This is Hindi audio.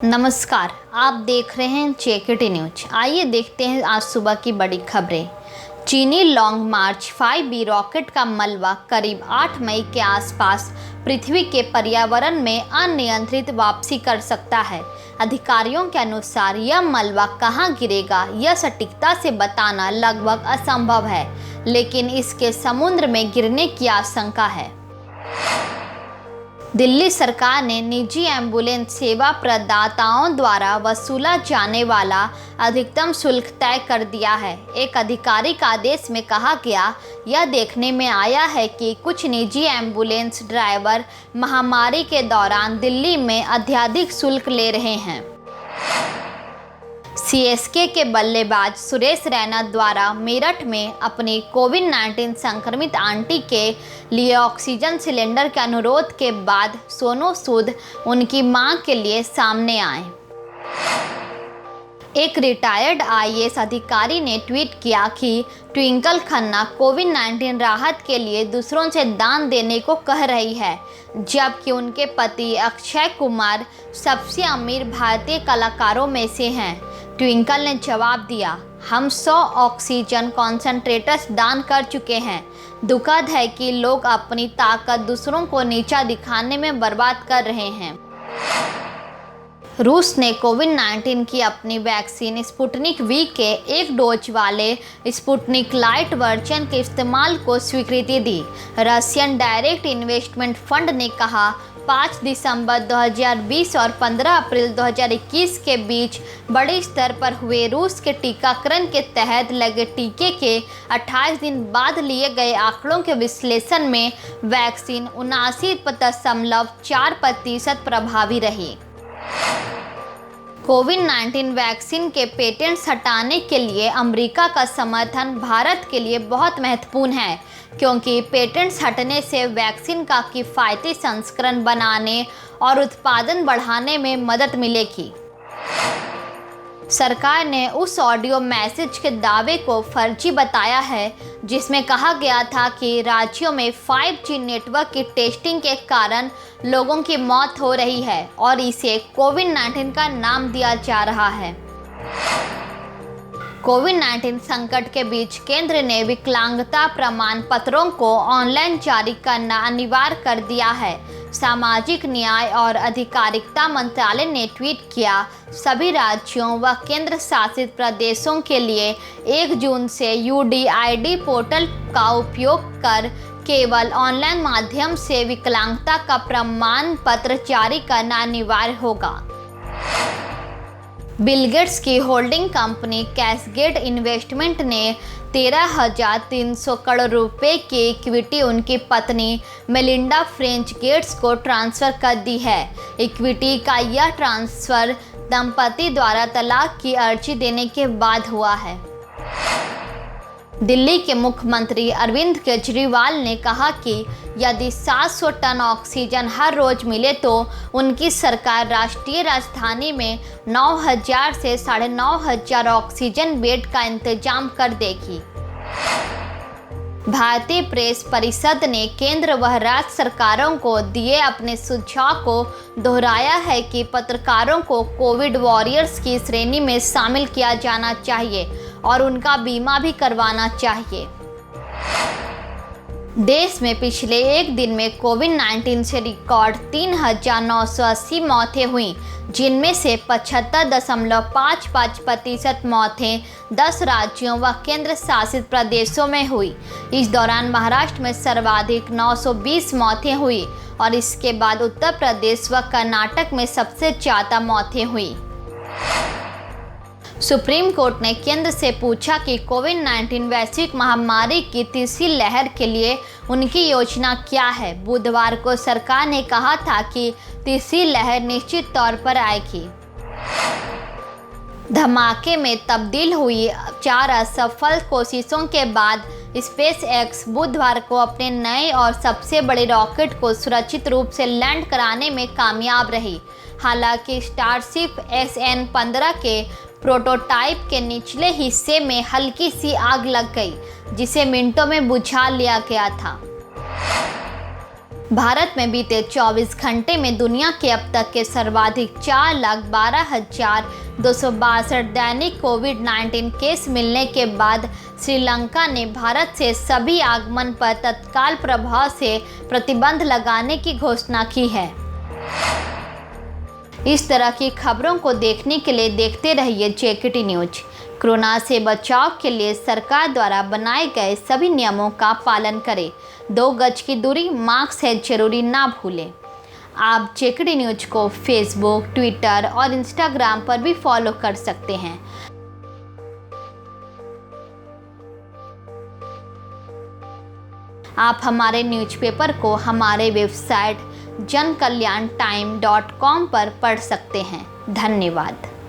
नमस्कार, आप देख रहे हैं चेकिटी न्यूज। आइए देखते हैं आज सुबह की बड़ी खबरें। चीनी लॉन्ग मार्च 5B रॉकेट का मलबा करीब 8 मई के आसपास पृथ्वी के पर्यावरण में अनियंत्रित वापसी कर सकता है। अधिकारियों के अनुसार यह मलबा कहां गिरेगा यह सटीकता से बताना लगभग असंभव है, लेकिन इसके समुद्र में गिरने की आशंका है। दिल्ली सरकार ने निजी एम्बुलेंस सेवा प्रदाताओं द्वारा वसूला जाने वाला अधिकतम शुल्क तय कर दिया है। एक आधिकारिक आदेश में कहा गया, यह देखने में आया है कि कुछ निजी एम्बुलेंस ड्राइवर महामारी के दौरान दिल्ली में अत्यधिक शुल्क ले रहे हैं। सीएसके के बल्लेबाज सुरेश रैना द्वारा मेरठ में अपनी कोविड-19 संक्रमित आंटी के लिए ऑक्सीजन सिलेंडर के अनुरोध के बाद सोनू सूद उनकी मां के लिए सामने आए। एक रिटायर्ड आईएएस अधिकारी ने ट्वीट किया कि ट्विंकल खन्ना कोविड-19 राहत के लिए दूसरों से दान देने को कह रही है, जबकि उनके पति अक्षय कुमार सबसे अमीर भारतीय कलाकारों में से हैं। ट्विंकल ने जवाब दिया, हम 100 ऑक्सीजन कॉन्सेंट्रेटर्स दान कर चुके हैं। दुखद है कि लोग अपनी ताकत दूसरों को नीचा दिखाने में बर्बाद कर रहे हैं। रूस ने कोविड-19 की अपनी वैक्सीन स्पुतनिक वी के एक डोज वाले स्पुतनिक लाइट वर्जन के इस्तेमाल को स्वीकृति दी। रशियन डायरेक्ट इन्वेस्टमेंट फंड ने कहा, 5 दिसंबर 2020 और 15 अप्रैल 2021 के बीच बड़े स्तर पर हुए रूस के टीकाकरण के तहत लगे टीके के 28 दिन बाद लिए गए आंकड़ों के विश्लेषण में वैक्सीन 79.4% प्रभावी रही। कोविड-19 वैक्सीन के पेटेंट्स हटाने के लिए अमेरिका का समर्थन भारत के लिए बहुत महत्वपूर्ण है, क्योंकि पेटेंट्स हटने से वैक्सीन का किफ़ायती संस्करण बनाने और उत्पादन बढ़ाने में मदद मिलेगी। सरकार ने उस ऑडियो मैसेज के दावे को फर्जी बताया है जिसमें कहा गया था कि राज्यों में 5G नेटवर्क की टेस्टिंग के कारण लोगों की मौत हो रही है और इसे कोविड-19 का नाम दिया जा रहा है। कोविड-19 संकट के बीच केंद्र ने विकलांगता प्रमाण पत्रों को ऑनलाइन जारी करना अनिवार्य कर दिया है। सामाजिक न्याय और अधिकारिता मंत्रालय ने ट्वीट किया, सभी राज्यों व केंद्र शासित प्रदेशों के लिए 1 जून से UDID पोर्टल का उपयोग कर केवल ऑनलाइन माध्यम से विकलांगता का प्रमाण पत्र जारी करना अनिवार्य होगा। बिल गेट्स की होल्डिंग कंपनी कैशगेट इन्वेस्टमेंट ने 13,300 करोड़ रुपए की इक्विटी उनकी पत्नी मेलिंडा फ्रेंच गेट्स को ट्रांसफ़र कर दी है। इक्विटी का यह ट्रांसफ़र दंपति द्वारा तलाक की अर्जी देने के बाद हुआ है। दिल्ली के मुख्यमंत्री अरविंद केजरीवाल ने कहा कि यदि 700 टन ऑक्सीजन हर रोज मिले तो उनकी सरकार राष्ट्रीय राजधानी में 9,000 से 9,500 ऑक्सीजन बेड का इंतजाम कर देगी। भारतीय प्रेस परिषद ने केंद्र व राज्य सरकारों को दिए अपने सुझाव को दोहराया है कि पत्रकारों को कोविड वॉरियर्स की श्रेणी में शामिल किया जाना चाहिए और उनका बीमा भी करवाना चाहिए। देश में पिछले एक दिन में कोविड-19 से रिकॉर्ड 3,980 मौतें हुईं, जिनमें से 75.55% मौतें 10 राज्यों व केंद्र शासित प्रदेशों में हुई। इस दौरान महाराष्ट्र में सर्वाधिक 920 मौतें हुई और इसके बाद उत्तर प्रदेश व कर्नाटक में सबसे ज़्यादा मौतें हुई। सुप्रीम कोर्ट ने केंद्र से पूछा कि कोविड-19 वैश्विक महामारी की तीसरी लहर के लिए उनकी योजना क्या है। बुधवार को सरकार ने कहा था कि तीसरी लहर निश्चित तौर पर आएगी। धमाके में तब्दील हुई 4 असफल कोशिशों के बाद स्पेस एक्स बुधवार को अपने नए और सबसे बड़े रॉकेट को सुरक्षित रूप से लैंड कराने में कामयाब रही। हालांकि स्टारशिप SN-15 के प्रोटोटाइप के निचले हिस्से में हल्की सी आग लग गई, जिसे मिनटों में बुझा लिया गया था। भारत में बीते 24 घंटे में दुनिया के अब तक के सर्वाधिक 4,12,262 दैनिक कोविड-19 केस मिलने के बाद श्रीलंका ने भारत से सभी आगमन पर तत्काल प्रभाव से प्रतिबंध लगाने की घोषणा की है। इस तरह की खबरों को देखने के लिए देखते रहिए जेकेटी न्यूज। कोरोना से बचाव के लिए सरकार द्वारा बनाए गए सभी नियमों का पालन करें। 2 गज की दूरी, मास्क है जरूरी ना भूलें। आप जेकेटी न्यूज को फेसबुक, ट्विटर और इंस्टाग्राम पर भी फॉलो कर सकते हैं। आप हमारे न्यूज़पेपर को हमारे वेबसाइट jankalyaantime.com पर पढ़ सकते हैं। धन्यवाद।